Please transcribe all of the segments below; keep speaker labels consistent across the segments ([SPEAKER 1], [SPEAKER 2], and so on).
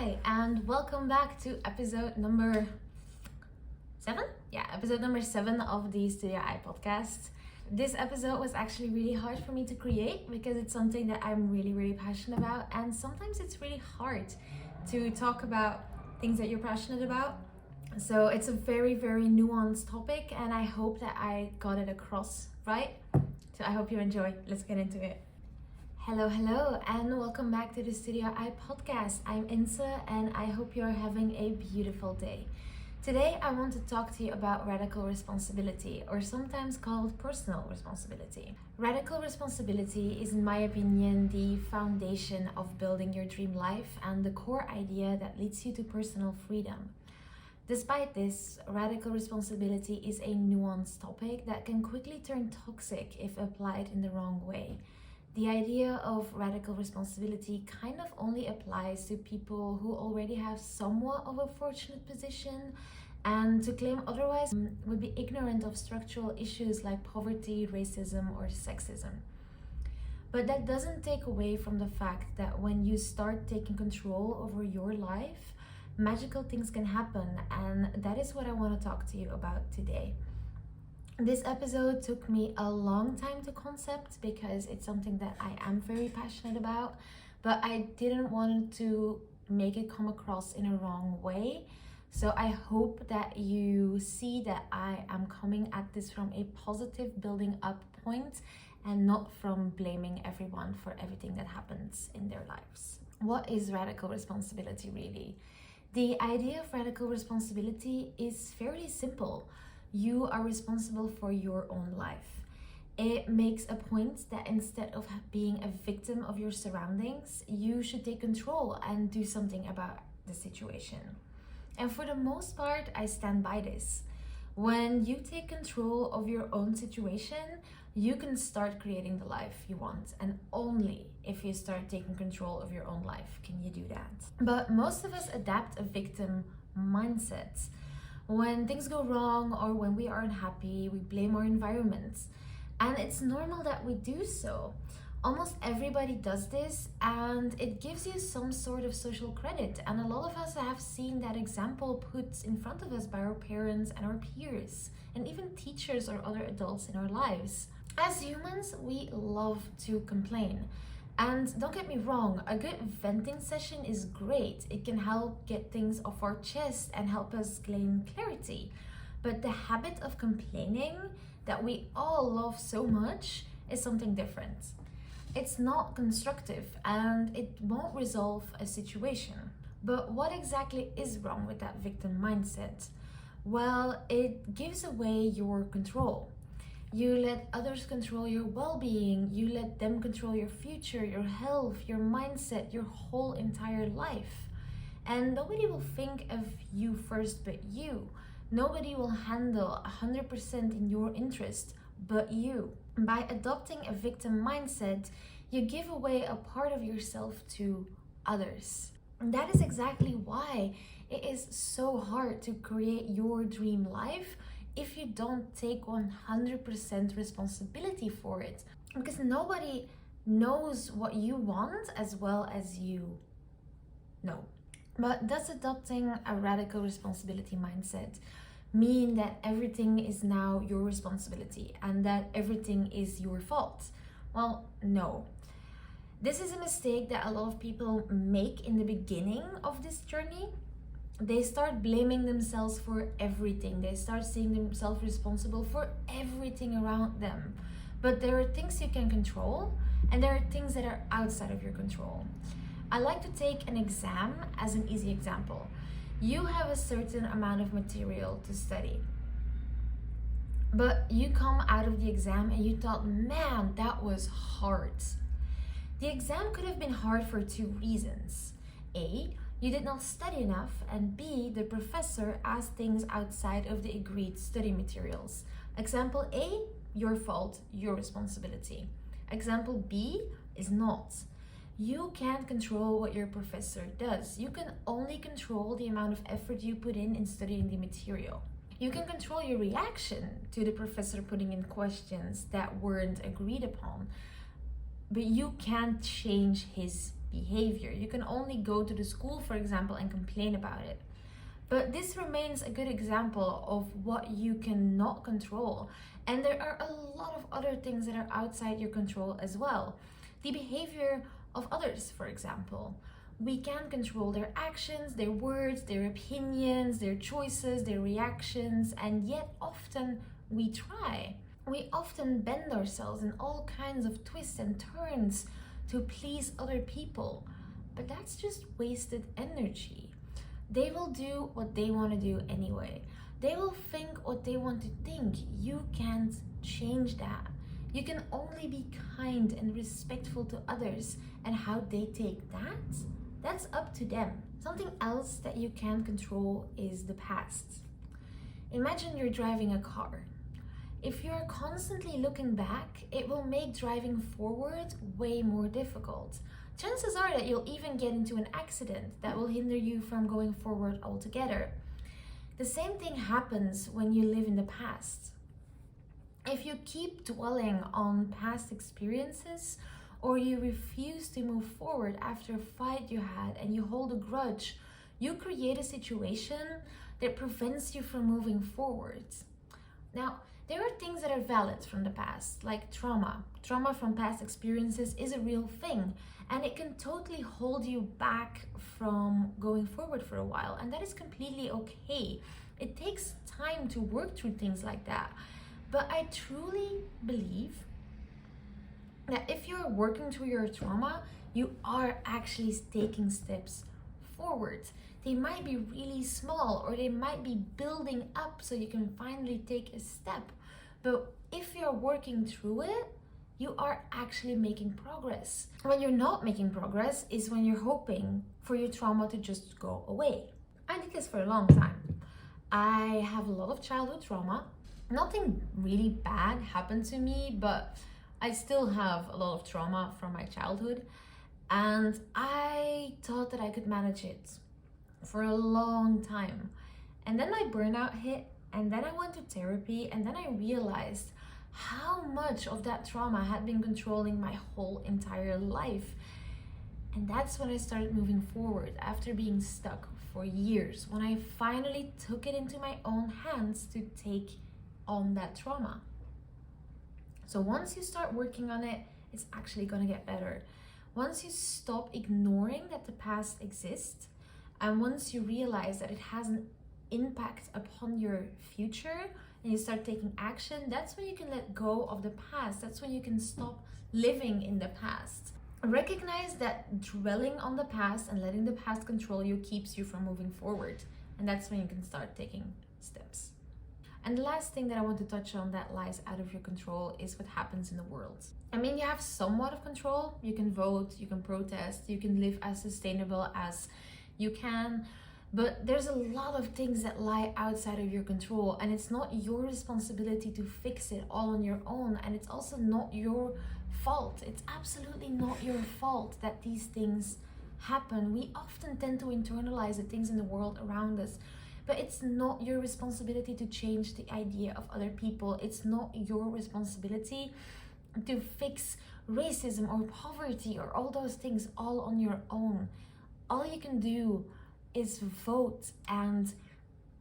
[SPEAKER 1] Hi, and welcome back to episode number 7? Yeah, episode number 7 of the Studio I podcast. This episode was actually really hard for me to create because it's something that I'm really passionate about, and sometimes it's really hard to talk about things that you're passionate about. So it's a very nuanced topic, and I hope that I got it across right. So I hope you enjoy. Let's get into it. Hello, and welcome back to the Studio I podcast. I'm Insa, and I hope you're having a beautiful day. Today, I want to talk to you about radical responsibility, or sometimes called personal responsibility. Radical responsibility is, in my opinion, the foundation of building your dream life and the core idea that leads you to personal freedom. Despite this, radical responsibility is a nuanced topic that can quickly turn toxic if applied in the wrong way. The idea of radical responsibility kind of only applies to people who already have somewhat of a fortunate position, and to claim otherwise would be ignorant of structural issues like poverty, racism, or sexism. But that doesn't take away from the fact that when you start taking control over your life, magical things can happen, and that is what I want to talk to you about today. This episode took me a long time to concept because it's something that I am very passionate about, but I didn't want to make it come across in a wrong way. So I hope that you see that I am coming at this from a positive building up point and not from blaming everyone for everything that happens in their lives. What is radical responsibility really? The idea of radical responsibility is fairly simple. You are responsible for your own life. It makes a point that instead of being a victim of your surroundings, you should take control and do something about the situation. And for the most part, I stand by this. When you take control of your own situation, you can start creating the life you want, and only if you start taking control of your own life can you do that. But most of us adapt a victim mindset. When things go wrong or when we are unhappy, we blame our environment. And it's normal that we do so. Almost everybody does this, and it gives you some sort of social credit. And a lot of us have seen that example put in front of us by our parents and our peers, and even teachers or other adults in our lives. As humans, we love to complain. And don't get me wrong, a good venting session is great. It can help get things off our chest and help us gain clarity. But the habit of complaining that we all love so much is something different. It's not constructive and it won't resolve a situation. But what exactly is wrong with that victim mindset? Well, it gives away your control. You let others control your well-being, you let them control your future, your health, your mindset, your whole entire life. And nobody will think of you first but you. Nobody will handle 100% in your interest but you. By adopting a victim mindset, you give away a part of yourself to others. And that is exactly why it is so hard to create your dream life if you don't take 100% responsibility for it, because nobody knows what you want as well as you know. But does adopting a radical responsibility mindset mean that everything is now your responsibility and that everything is your fault? Well, no. This is a mistake that a lot of people make in the beginning of this journey. They start blaming themselves for everything. They start seeing themselves responsible for everything around them. But there are things you can control, and there are things that are outside of your control. I like to take an exam as an easy example. You have a certain amount of material to study, but you come out of the exam and you thought, man, that was hard. The exam could have been hard for 2 reasons. A, you did not study enough, and B, the professor asked things outside of the agreed study materials. Example A, your fault, your responsibility. Example B is not. You can't control what your professor does. You can only control the amount of effort you put in studying the material. You can control your reaction to the professor putting in questions that weren't agreed upon, but you can't change his behavior. You can only go to the school, for example, and complain about it. But this remains a good example of what you cannot control. And there are a lot of other things that are outside your control as well. The behavior of others, for example. We can control their actions, their words, their opinions, their choices, their reactions, and yet often we try. We often bend ourselves in all kinds of twists and turns to please other people, but that's just wasted energy. They will do what they want to do anyway. They will think what they want to think. You can't change that. You can only be kind and respectful to others, and how they take that, that's up to them. Something else that you can't control is the past. Imagine you're driving a car. If you're constantly looking back, it will make driving forward way more difficult. Chances are that you'll even get into an accident that will hinder you from going forward altogether. The same thing happens when you live in the past. If you keep dwelling on past experiences, or you refuse to move forward after a fight you had and you hold a grudge, you create a situation that prevents you from moving forward. Now, there are things that are valid from the past, like trauma. Trauma from past experiences is a real thing, and it can totally hold you back from going forward for a while, and that is completely okay. It takes time to work through things like that, but I truly believe that if you're working through your trauma, you are actually taking steps forward. They might be really small, or they might be building up so you can finally take a step. But if you're working through it, you are actually making progress. When you're not making progress is when you're hoping for your trauma to just go away. I did this for a long time. I have a lot of childhood trauma. Nothing really bad happened to me, but I still have a lot of trauma from my childhood, and I thought that I could manage it for a long time. And then my burnout hit, and then I went to therapy, and then I realized how much of that trauma had been controlling my whole entire life. And that's when I started moving forward after being stuck for years, when I finally took it into my own hands to take on that trauma. So once you start working on it, it's actually gonna get better. Once you stop ignoring that the past exists, and once you realize that it has an impact upon your future, and you start taking action, that's when you can let go of the past. That's when you can stop living in the past. Recognize that dwelling on the past and letting the past control you keeps you from moving forward. And that's when you can start taking steps. And the last thing that I want to touch on that lies out of your control is what happens in the world. I mean, you have somewhat of control. You can vote, you can protest, you can live as sustainable as you can. But there's a lot of things that lie outside of your control, and it's not your responsibility to fix it all on your own, and it's also not your fault. It's absolutely not your fault that these things happen. We often tend to internalize the things in the world around us, but it's not your responsibility to change the idea of other people. It's not your responsibility to fix racism or poverty or all those things all on your own. All you can do is vote and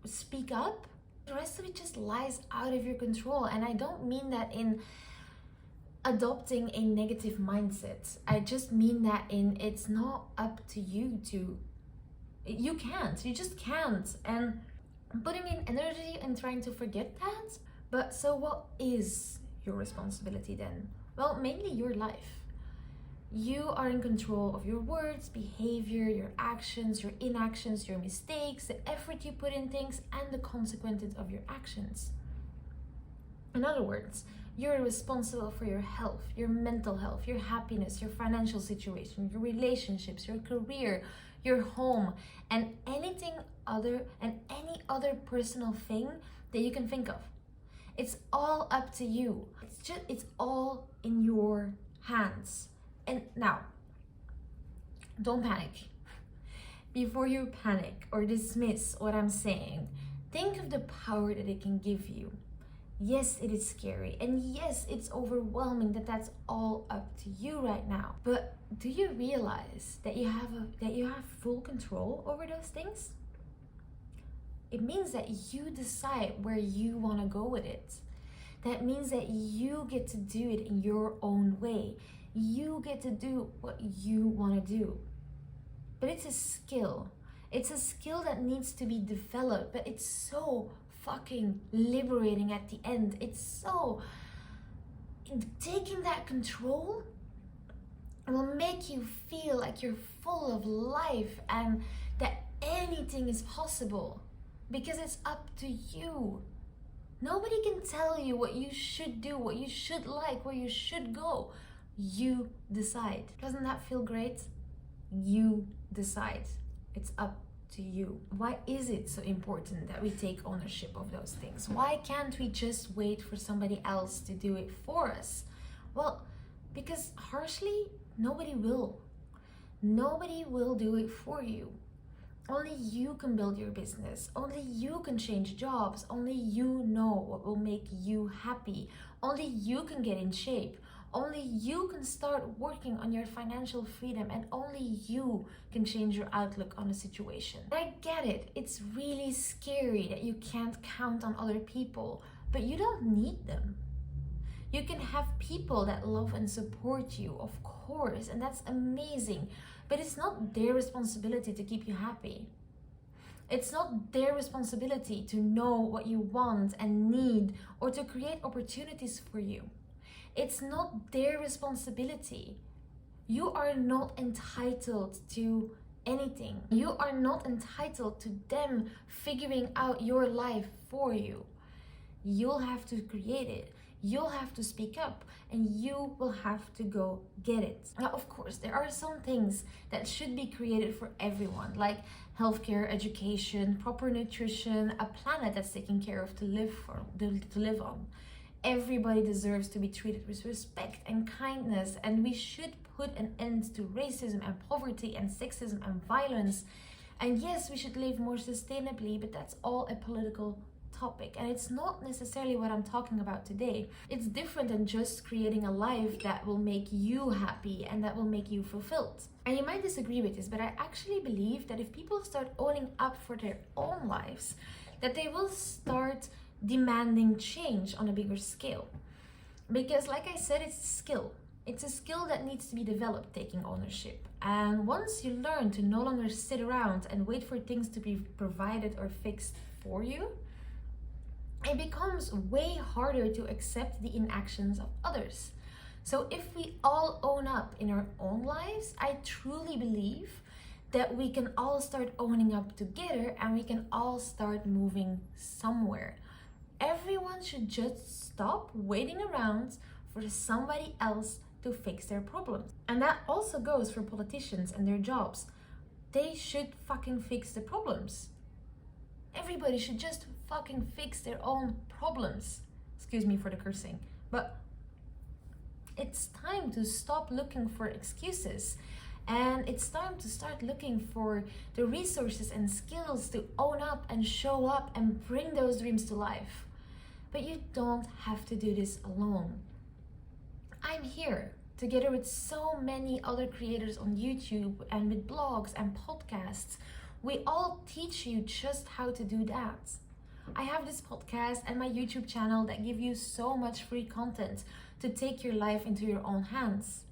[SPEAKER 1] speak up. The rest of it just lies out of your control. And I don't mean that in adopting a negative mindset. I just mean that in it's not up to you to, you just can't. And putting in energy and trying to forget that. But so what is your responsibility then? Well, mainly your life. You are in control of your words, behavior, your actions, your inactions, your mistakes, the effort you put in things, and the consequences of your actions. In other words, you're responsible for your health, your mental health, your happiness, your financial situation, your relationships, your career, your home, and any other personal thing that you can think of. It's all up to you. It's all in your hands. And now, don't panic. Before you panic or dismiss what I'm saying, think of the power that it can give you. Yes, it is scary, and yes, it's overwhelming that that's all up to you right now. But do you realize that you have full control over those things? It means that you decide where you want to go with it. That means that you get to do it in your own way. You get to do what you want to do. But it's a skill. It's a skill that needs to be developed, but it's so fucking liberating at the end. It's so... taking that control will make you feel like you're full of life and that anything is possible because it's up to you. Nobody can tell you what you should do, what you should like, where you should go. You decide. Doesn't that feel great? You decide. It's up to you. Why is it so important that we take ownership of those things? Why can't we just wait for somebody else to do it for us? Well, because harshly, nobody will. Nobody will do it for you. Only you can build your business. Only you can change jobs. Only you know what will make you happy. Only you can get in shape. Only you can start working on your financial freedom, and only you can change your outlook on a situation. I get it. It's really scary that you can't count on other people, but you don't need them. You can have people that love and support you, of course, and that's amazing. But it's not their responsibility to keep you happy. It's not their responsibility to know what you want and need or to create opportunities for you. It's not their responsibility. You are not entitled to anything. You are not entitled to them figuring out your life for you. You'll have to create it. You'll have to speak up, and you will have to go get it. Now, of course, there are some things that should be created for everyone, like healthcare, education, proper nutrition, a planet that's taken care of to live on. Everybody deserves to be treated with respect and kindness, and we should put an end to racism and poverty and sexism and violence. And yes, we should live more sustainably, but that's all a political topic, and it's not necessarily what I'm talking about today. It's different than just creating a life that will make you happy and that will make you fulfilled. And you might disagree with this, but I actually believe that if people start owning up for their own lives, that they will start demanding change on a bigger scale. Because like I said, it's a skill. It's a skill that needs to be developed, taking ownership. And once you learn to no longer sit around and wait for things to be provided or fixed for you, it becomes way harder to accept the inactions of others. So if we all own up in our own lives, I truly believe that we can all start owning up together and we can all start moving somewhere. Everyone should just stop waiting around for somebody else to fix their problems. And that also goes for politicians and their jobs. They should fucking fix the problems. Everybody should just fucking fix their own problems. Excuse me for the cursing. But it's time to stop looking for excuses. And it's time to start looking for the resources and skills to own up and show up and bring those dreams to life. But you don't have to do this alone. I'm here together with so many other creators on YouTube and with blogs and podcasts. We all teach you just how to do that. I have this podcast and my YouTube channel that give you so much free content to take your life into your own hands.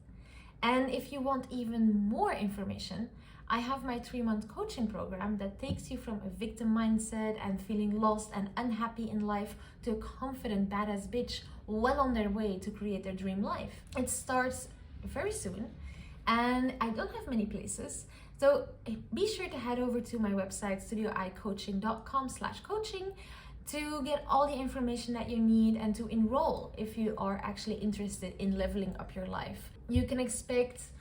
[SPEAKER 1] And if you want even more information, I have my 3-month coaching program that takes you from a victim mindset and feeling lost and unhappy in life to a confident badass bitch well on their way to create their dream life. It starts very soon and I don't have many places. So be sure to head over to my website, studioicoaching.com/coaching, to get all the information that you need and to enroll if you are actually interested in leveling up your life. You can expect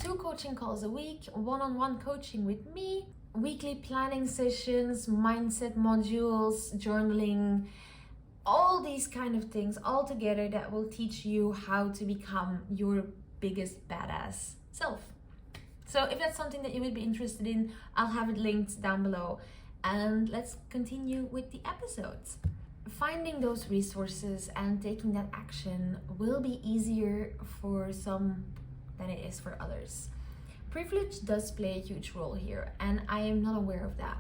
[SPEAKER 1] 2 coaching calls a week, one-on-one coaching with me, weekly planning sessions, mindset modules, journaling, all these kind of things all together that will teach you how to become your biggest badass self. So if that's something that you would be interested in, I'll have it linked down below. And let's continue with the episodes. finding those resources and taking that action will be easier for some than it is for others. Privilege does play a huge role here, and I am not aware of that.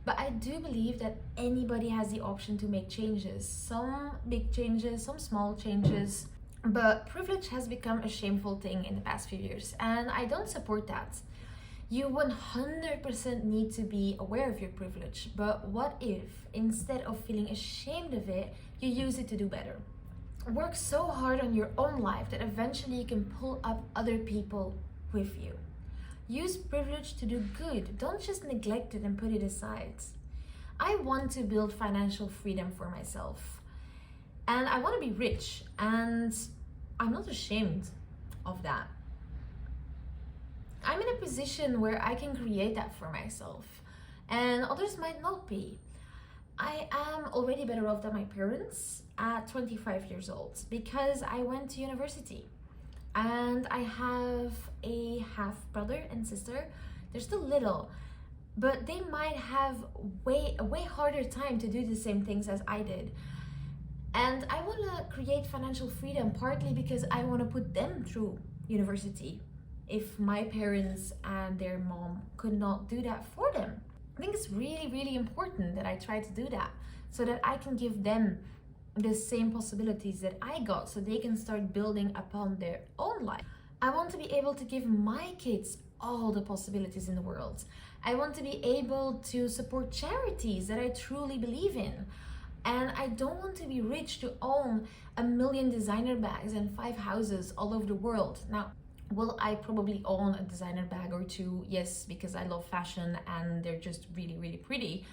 [SPEAKER 1] But I do believe that anybody has the option to make changes. Some big changes, some small changes. But privilege has become a shameful thing in the past few years, and I don't support that. You 100% need to be aware of your privilege, but what if, instead of feeling ashamed of it, you use it to do better? Work so hard on your own life that eventually you can pull up other people with you. Use privilege to do good. Don't just neglect it and put it aside. I want to build financial freedom for myself. And I want to be rich. And I'm not ashamed of that. I'm in a position where I can create that for myself. And others might not be. I am already better off than my parents at 25 years old because I went to university. And I have a half brother and sister. They're still little, but they might have a way harder time to do the same things as I did. And I want to create financial freedom partly because I want to put them through university if my parents and their mom could not do that for them. I think it's really, really important that I try to do that so that I can give them the same possibilities that I got so they can start building upon their own life. I want to be able to give my kids all the possibilities in the world. I want to be able to support charities that I truly believe in. And I don't want to be rich to own 1 million designer bags and 5 houses all over the world. Now, will I probably own a designer bag or two? Yes, because I love fashion and they're just really, really pretty.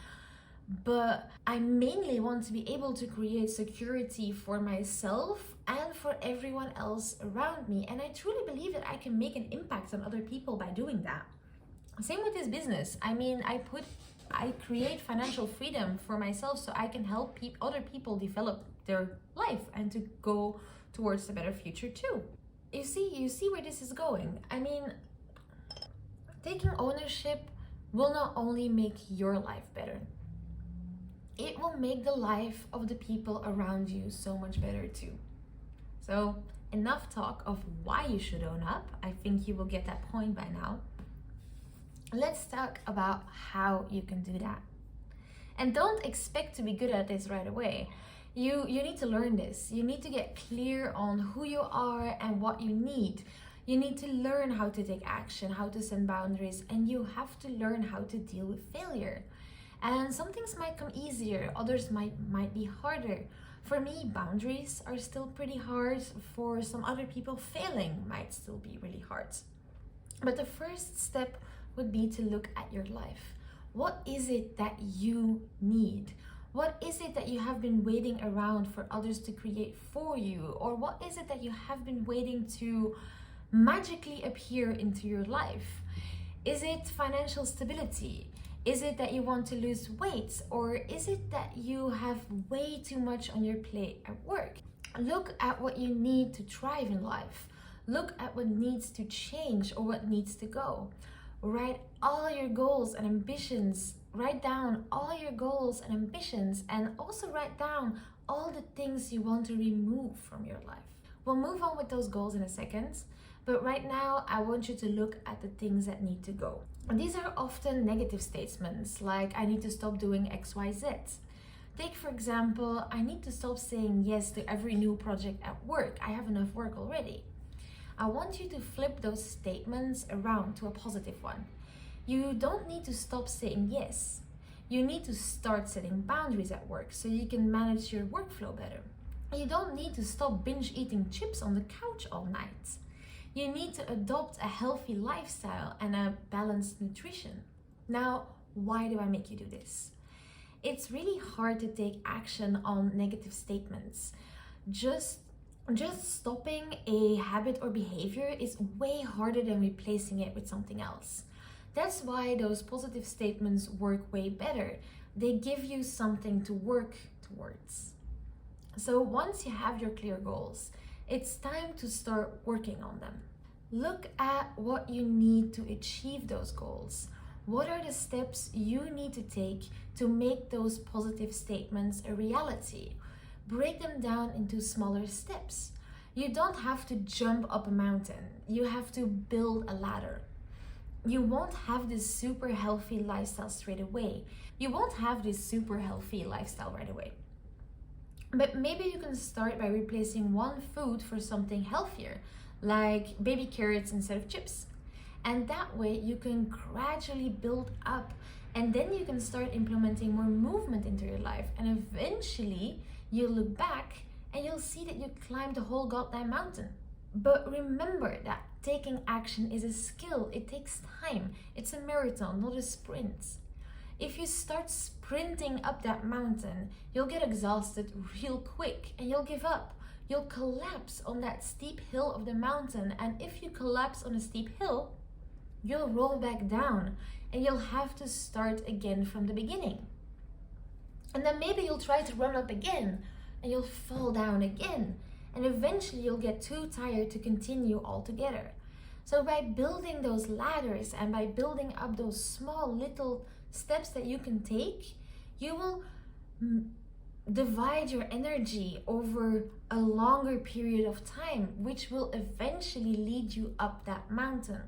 [SPEAKER 1] But I mainly want to be able to create security for myself and for everyone else around me. And I truly believe that I can make an impact on other people by doing that. Same with this business. I mean, I create financial freedom for myself so I can help other people develop their life and to go towards a better future too. You see where this is going. I mean, taking ownership will not only make your life better, it will make the life of the people around you so much better too. So enough talk of why you should own up. I think you will get that point by now. Let's talk about how you can do that. And don't expect to be good at this right away. You need to learn this. You need to get clear on who you are and what you need. You need to learn how to take action, how to set boundaries, and you have to learn how to deal with failure. And some things might come easier, others might be harder. For me, boundaries are still pretty hard. For some other people, failing might still be really hard. But the first step would be to look at your life. What is it that you need? What is it that you have been waiting around for others to create for you? Or what is it that you have been waiting to magically appear into your life? Is it financial stability? Is it that you want to lose weight? Or is it that you have way too much on your plate at work? Look at what you need to thrive in life. Look at what needs to change or what needs to go. Write all your goals and ambitions. Write down all your goals and ambitions, and also write down all the things you want to remove from your life. We'll move on with those goals in a second, but right now I want you to look at the things that need to go. And these are often negative statements like I need to stop doing XYZ. Take for example, I need to stop saying yes to every new project at work. I have enough work already. I want you to flip those statements around to a positive one. You don't need to stop saying yes. You need to start setting boundaries at work so you can manage your workflow better. You don't need to stop binge eating chips on the couch all night. You need to adopt a healthy lifestyle and a balanced nutrition. Now, why do I make you do this? It's really hard to take action on negative statements. Just stopping a habit or behavior is way harder than replacing it with something else. That's why those positive statements work way better. They give you something to work towards. So once you have your clear goals, it's time to start working on them. Look at what you need to achieve those goals. What are the steps you need to take to make those positive statements a reality? Break them down into smaller steps. You don't have to jump up a mountain. You have to build a ladder. You won't have this super healthy lifestyle straight away. You won't have this super healthy lifestyle right away. But maybe you can start by replacing one food for something healthier, like baby carrots instead of chips. And that way you can gradually build up, and then you can start implementing more movement into your life. And eventually you'll look back and you'll see that you climbed the whole goddamn mountain. But remember that taking action is a skill. It takes time. It's a marathon, not a sprint. If you start sprinting up that mountain, you'll get exhausted real quick and you'll give up. You'll collapse on that steep hill of the mountain. And if you collapse on a steep hill, you'll roll back down and you'll have to start again from the beginning. And then maybe you'll try to run up again and you'll fall down again. And eventually you'll get too tired to continue altogether. So by building those ladders and by building up those small little steps that you can take, you will divide your energy over a longer period of time, which will eventually lead you up that mountain.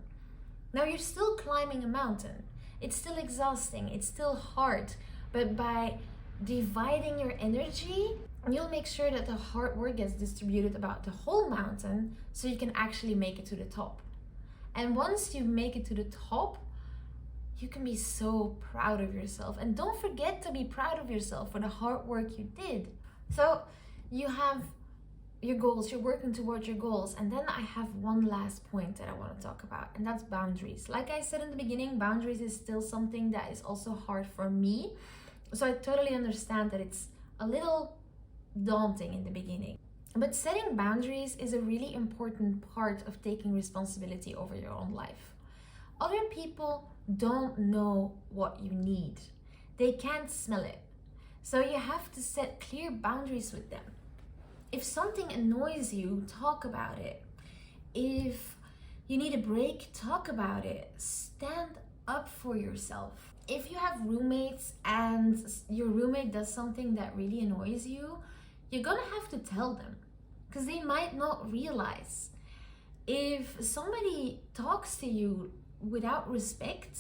[SPEAKER 1] Now you're still climbing a mountain. It's still exhausting, it's still hard, but by dividing your energy, you'll make sure that the hard work gets distributed about the whole mountain so you can actually make it to the top. And once you make it to the top, you can be so proud of yourself. And don't forget to be proud of yourself for the hard work you did. So you have your goals, you're working towards your goals. And then I have one last point that I want to talk about, and that's boundaries. Like I said in the beginning, boundaries is still something that is also hard for me. So I totally understand that it's a little daunting in the beginning. But setting boundaries is a really important part of taking responsibility over your own life. Other people don't know what you need. They can't smell it. So you have to set clear boundaries with them. If something annoys you, talk about it. If you need a break, talk about it. Stand up for yourself. If you have roommates and your roommate does something that really annoys you, you're gonna have to tell them because they might not realize. If somebody talks to you without respect,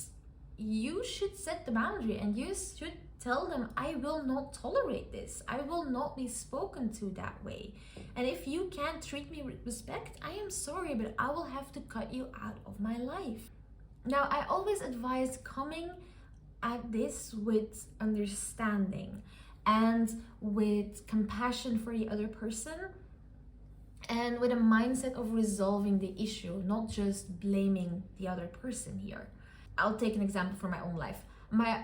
[SPEAKER 1] you should set the boundary and you should tell them, I will not tolerate this. I will not be spoken to that way. And if you can't treat me with respect, I am sorry, but I will have to cut you out of my life. Now, I always advise coming at this with understanding and with compassion for the other person and with a mindset of resolving the issue, not just blaming the other person here. I'll take an example from my own life.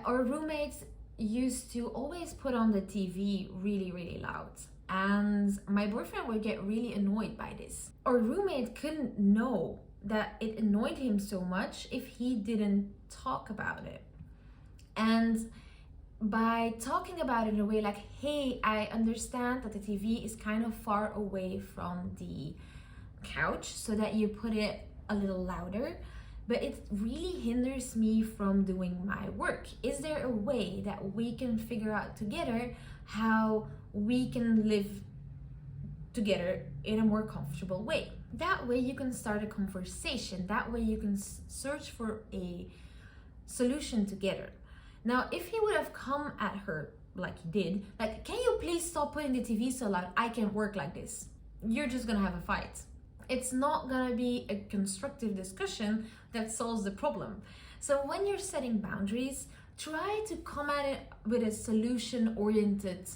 [SPEAKER 1] Our roommates used to always put on the TV really, really loud. And my boyfriend would get really annoyed by this. Our roommate couldn't know that it annoyed him so much if he didn't talk about it. And by talking about it in a way like, hey, I understand that the TV is kind of far away from the couch, so that you put it a little louder, but it really hinders me from doing my work. Is there a way that we can figure out together how we can live together in a more comfortable way? That way you can start a conversation. That way you can search for a solution together. Now, if he would have come at her like he did, like, can you please stop putting the TV so loud? I can't work like this. You're just gonna have a fight. It's not gonna be a constructive discussion that solves the problem. So when you're setting boundaries, try to come at it with a solution-oriented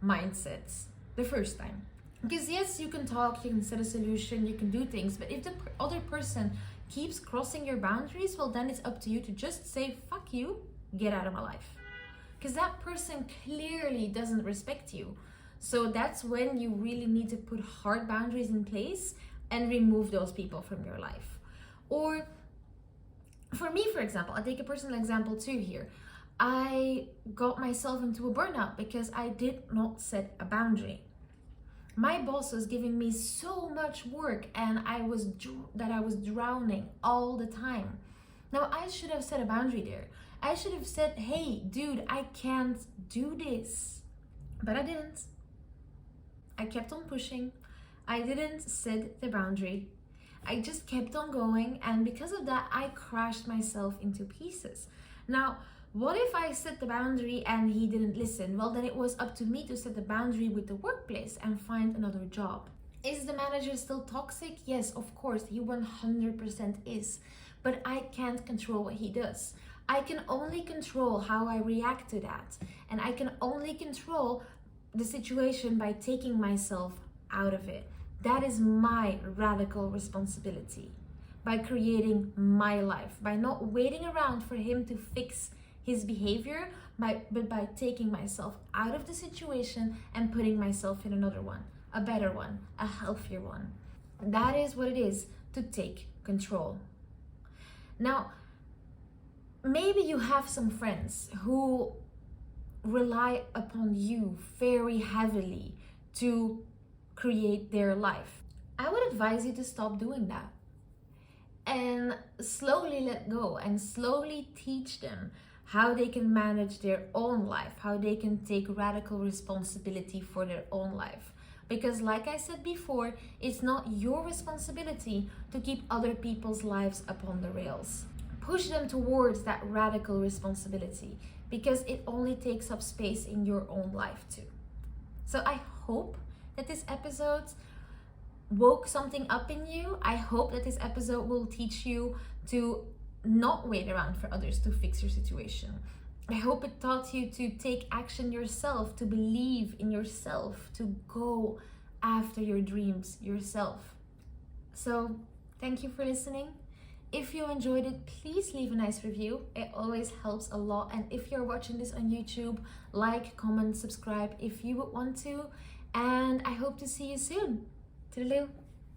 [SPEAKER 1] mindset the first time. Because yes, you can talk, you can set a solution, you can do things, but if the other person keeps crossing your boundaries, well, then it's up to you to just say, fuck you, get out of my life. Because that person clearly doesn't respect you. So that's when you really need to put hard boundaries in place and remove those people from your life. Or for me, for example, I'll take a personal example too here. I got myself into a burnout because I did not set a boundary. My boss was giving me so much work and I was drowning all the time. Now I should have set a boundary there. I should have said, hey, dude, I can't do this. But I didn't. I kept on pushing. I didn't set the boundary. I just kept on going, and because of that, I crashed myself into pieces. Now, what if I set the boundary and he didn't listen? Well, then it was up to me to set the boundary with the workplace and find another job. Is the manager still toxic? Yes, of course, he 100% is. But I can't control what he does. I can only control how I react to that. And I can only control the situation by taking myself out of it. That is my radical responsibility. By creating my life, by not waiting around for him to fix his behavior, but by taking myself out of the situation and putting myself in another one, a better one, a healthier one. That is what it is to take control. Now, maybe you have some friends who rely upon you very heavily to create their life. I would advise you to stop doing that and slowly let go and slowly teach them how they can manage their own life, how they can take radical responsibility for their own life. Because like I said before, it's not your responsibility to keep other people's lives upon the rails. Push them towards that radical responsibility, because it only takes up space in your own life too. So I hope that this episode woke something up in you. I hope that this episode will teach you to not wait around for others to fix your situation. I hope it taught you to take action yourself, to believe in yourself, to go after your dreams yourself. So thank you for listening. If you enjoyed it, please leave a nice review. It always helps a lot. And if you're watching this on YouTube, like, comment, subscribe if you would want to. And I hope to see you soon. Toodaloo.